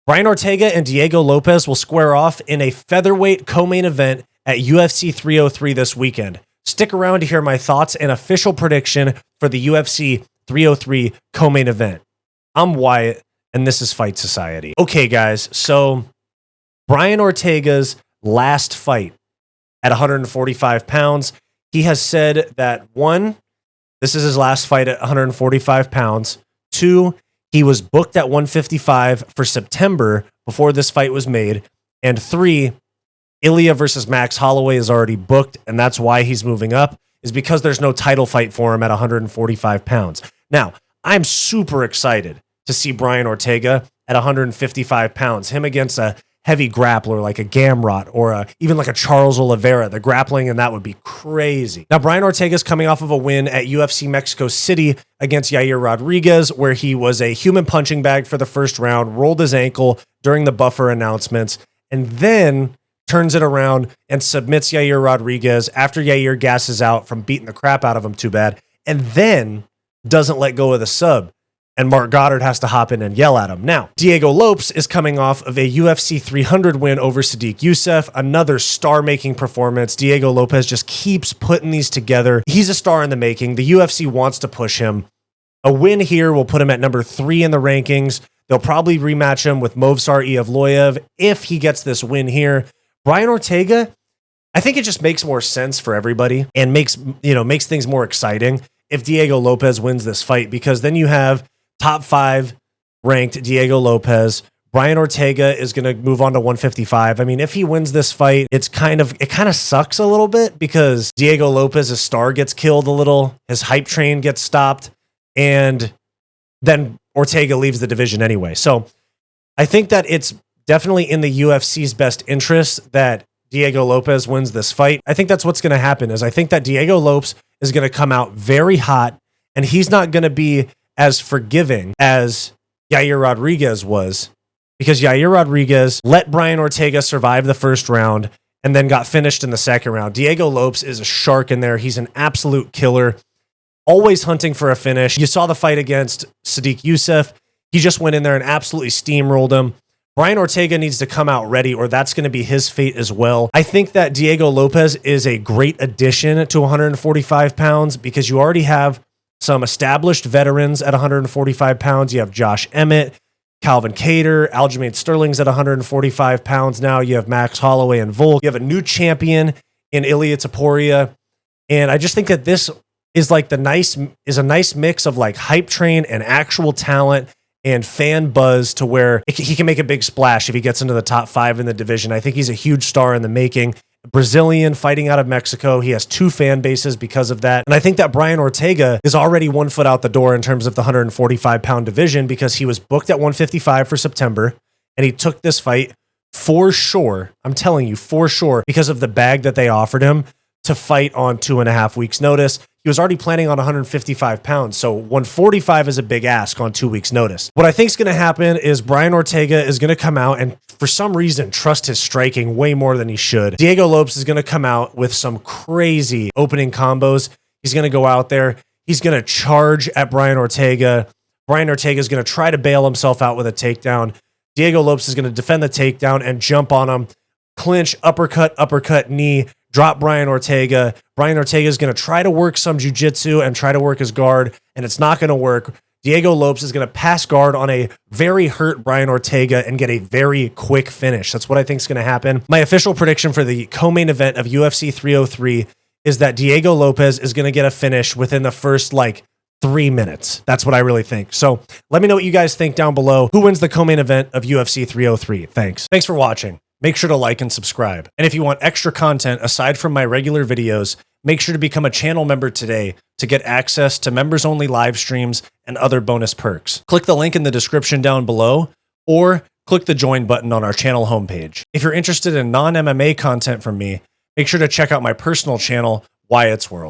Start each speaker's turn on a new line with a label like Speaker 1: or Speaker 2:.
Speaker 1: Brian Ortega and Diego Lopes will square off in a featherweight co-main event at UFC 303 this weekend. Stick around to hear my thoughts and official prediction for the UFC 303 co-main event. I'm Wyatt, and this is Fight Society. Okay, guys, so Brian Ortega's last fight at 145 pounds, he has said that 1, this is his last fight at 145 pounds. 2, he was booked at 155 for September before this fight was made. And 3, Ilya versus Max Holloway is already booked, and that's why he's moving up, is because there's no title fight for him at 145 pounds. Now, I'm super excited to see Brian Ortega at 155 pounds, him against a heavy grappler like a Gamrot or even like a Charles Oliveira. The grappling and that would be crazy. Now, Brian Ortega's coming off of a win at UFC Mexico City against Yair Rodriguez, where he was a human punching bag for the first round, rolled his ankle during the buffer announcements, and then turns it around and submits Yair Rodriguez after Yair gasses out from beating the crap out of him too bad, and then doesn't let go of the sub. And Mark Goddard has to hop in and yell at him. Now, Diego Lopes is coming off of a UFC 300 win over Sadiq Youssef, another star-making performance. Diego Lopes just keeps putting these together. He's a star in the making. The UFC wants to push him. A win here will put him at number 3 in the rankings. They'll probably rematch him with Movsar Evloev if he gets this win here. Brian Ortega, I think it just makes more sense for everybody and makes things more exciting if Diego Lopes wins this fight, because then you have top 5 ranked Diego Lopes. Brian Ortega is going to move on to 155. I mean, if he wins this fight, it kind of sucks a little bit because Diego Lopes' star gets killed a little, his hype train gets stopped, and then Ortega leaves the division anyway. So I think that it's definitely in the UFC's best interest that Diego Lopes wins this fight. I think that's what's going to happen. I think that Diego Lopes is going to come out very hot, and he's not going to be as forgiving as Yair Rodriguez was, because Yair Rodriguez let Brian Ortega survive the first round and then got finished in the second round. Diego Lopes is a shark in there. He's an absolute killer, always hunting for a finish. You saw the fight against Sadiq Youssef. He just went in there and absolutely steamrolled him. Brian Ortega needs to come out ready, or that's going to be his fate as well. I think that Diego Lopes is a great addition to 145 pounds because you already have some established veterans at 145 pounds. You have Josh Emmett, Calvin Kattar, Aljamain Sterling's at 145 pounds now. You have Max Holloway and Volk. You have a new champion in Ilia Topuria. And I just think that this is like a nice mix of like hype train and actual talent and fan buzz to where he can make a big splash if he gets into the top 5 in the division. I think he's a huge star in the making. Brazilian fighting out of Mexico. He has 2 fan bases because of that. And I think that Brian Ortega is already 1 foot out the door in terms of the 145 pound division because he was booked at 155 for September and he took this fight for sure. I'm telling you, for sure, because of the bag that they offered him to fight on 2.5 weeks notice. He was already planning on 155 pounds. So 145 is a big ask on 2 weeks notice. What I think is going to happen is Brian Ortega is going to come out and for some reason trust his striking way more than he should. Diego Lopes is going to come out with some crazy opening combos. He's going to go out there. He's going to charge at Brian Ortega. Brian Ortega is going to try to bail himself out with a takedown. Diego Lopes is going to defend the takedown and jump on him. Clinch, uppercut, knee, drop Brian Ortega. Brian Ortega is going to try to work some jiu-jitsu and try to work his guard, and it's not going to work. Diego Lopes is going to pass guard on a very hurt Brian Ortega and get a very quick finish. That's what I think is going to happen. My official prediction for the co-main event of UFC 303 is that Diego Lopes is going to get a finish within the first 3 minutes. That's what I really think. So let me know what you guys think down below. Who wins the co-main event of UFC 303? Thanks for watching. Make sure to like and subscribe. And if you want extra content aside from my regular videos, make sure to become a channel member today to get access to members-only live streams and other bonus perks. Click the link in the description down below or click the join button on our channel homepage. If you're interested in non-MMA content from me, make sure to check out my personal channel, Wyatt's World.